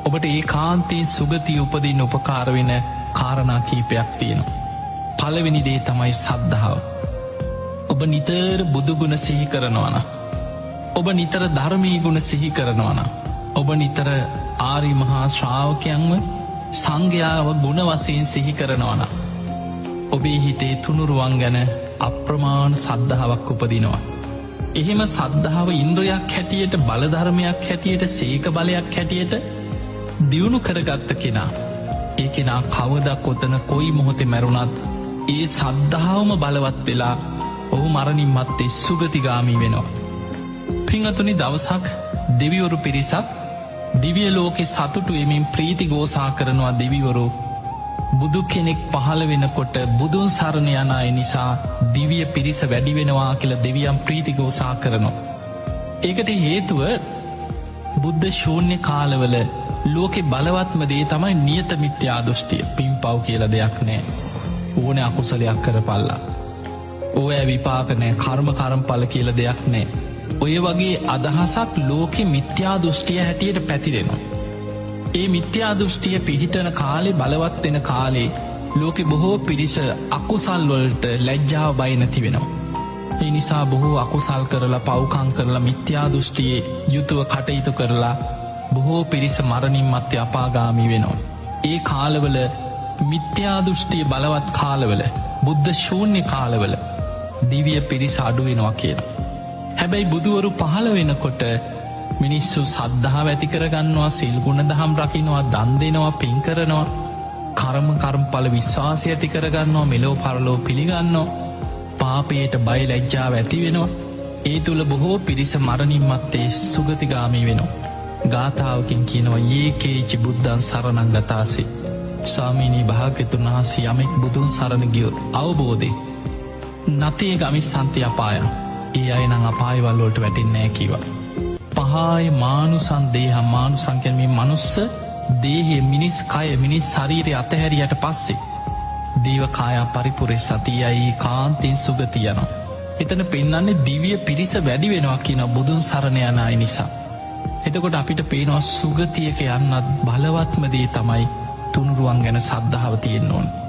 ඔබට ඒ කාන්තී සුගතිය උපදින්න උපකාර වෙන කාරණා කීපයක් තියෙනවා. පළවෙනි දේ තමයි සද්ධාව. ඔබ නිතර බුදුගුණ සිහි කරනවන, ඔබ නිතර ධර්මී ගුණ සිහි කරනවන, ඔබ නිතර ආරි මහා ශ්‍රාවකයන්ව සංඝයාව ගුණ වශයෙන් සිහි කරනවන, ඔබේ හිතේ තුනුරුවන් ගැන අප්‍රමාණ සද්ධාවක් උපදිනවා. එහෙම සද්ධාව ඉන්ද්‍රයක් හැටියට, බලධර්මයක් හැටියට, සීක බලයක් හැටියට දියුණු කරගත්ත කෙනා, ඒ කෙනා කවදක් ඔතන කොයි මොහොතේ මැරුණත් ඒ සද්ධාවම බලවත් වෙලා ඔහු මරණින් මත්තේ සුගතිගාමී වෙනවා. පිංහතුනි, දවසක් දෙවිවරු පිරිසක් දිවිය ලෝකෙ සතුටු එමින් ප්‍රීති ගෝසා කරනවා. දෙවිවරු බුදු කෙනෙක් පහළ වෙනකොට බුදුන් සරණ යන අය නිසා දිවිය පිරිස වැඩි වෙනවා කියලා දෙවියන් ප්‍රීති ගෝසා කරනවා. ඒකට හේතුව බුද්ධ ශූන්‍ය කාලවල ලෝකෙ බලවත්ම දේ තමයි නියත මිත්‍යා දෘෂ්ටිය. පින් පව් කියල දෙයක් නෑ. ඕන අකුසලයක් කරපල්ලා. ඔය විපාක නෑ, කර්ම කරම්පල කියල දෙයක් නෑ. ඔය වගේ අදහසක් ලෝකෙ මිත්‍යා දෘෂ්ටිය හැටියට පැතිරෙනවා. ඒ මිත්‍යා දෘෂ්ටිය පිහිටන කාලේ, බලවත් වෙන කාලේ ලෝකෙ බොහෝ පිරිස අකුසල්වලට ලැජ්ජාව බය නැති වෙනවා. ඒ නිසා බොහෝ අකුසල් කරලා, පව්කං කරලා, මිත්‍යා දෘෂ්ටියේ යුතුව කටයුතු කරලා බොහෝ පිරිස මරණින් මත්තේ අපාගාමී වෙනවා. ඒ කාලවල, මිත්‍යා දෘෂ්ටිය බලවත් කාලවල, බුද්ධ ශූන්‍ය කාලවල දිවිය පිරිස අඩුවෙනවා කියලා. හැබැයි බුදුවරු පහළ වෙනකොට මිනිස්සු සද්ධාව ඇති කරගන්නවා, සිල් ගුණ දහම් රකින්නවා, දන් දෙනවා, පින් කරනවා, කර්මඵල විශ්වාසය ඇති කරගන්නවා, මෙලෝ පරලෝ පිළිගන්නවා, පාපයට බය ලැජ්ජාව ඇති වෙනවා. ඒ තුළ බොහෝ පිරිස මරණින් මත්තේ සුගතිගාමී වෙනවා. ගාථාවකින් කියනවා ඒකේචි බුද්ධන් සරණං ගතාසේ. ස්වාමීනී භාග්‍යතුන් වහන්සේ යමෙක් බුදුන් සරණ ගියොත් අවබෝධේ නතේ ගමිස්සන්ති අපාය, ඒ අය නම් අපායවල්ලෝට වැටෙන්නේ නෑ කිව්වා. පහාය මානුසන් දේහ, මානුසං කියන්නේ මේ මනුස්ස දේහය, මිනිස් කය, මිනිස් ශරීරය අතහැරියට පස්සේ දේව කායා පරිපුරේ සතියයි කාන්තෙන් සුගතිය යනවා. එතන පෙන්නන්නේ දිව්‍ය පිරිස වැඩි වෙනවා කියන බුදුන් සරණ යන අය නිසා. එතකොට අපිට පේනවා සුගතියක යන්නත් බලවත්ම දේ තමයි තුනුරුවන් ගැන සද්ධාව තියෙන්න ඕන.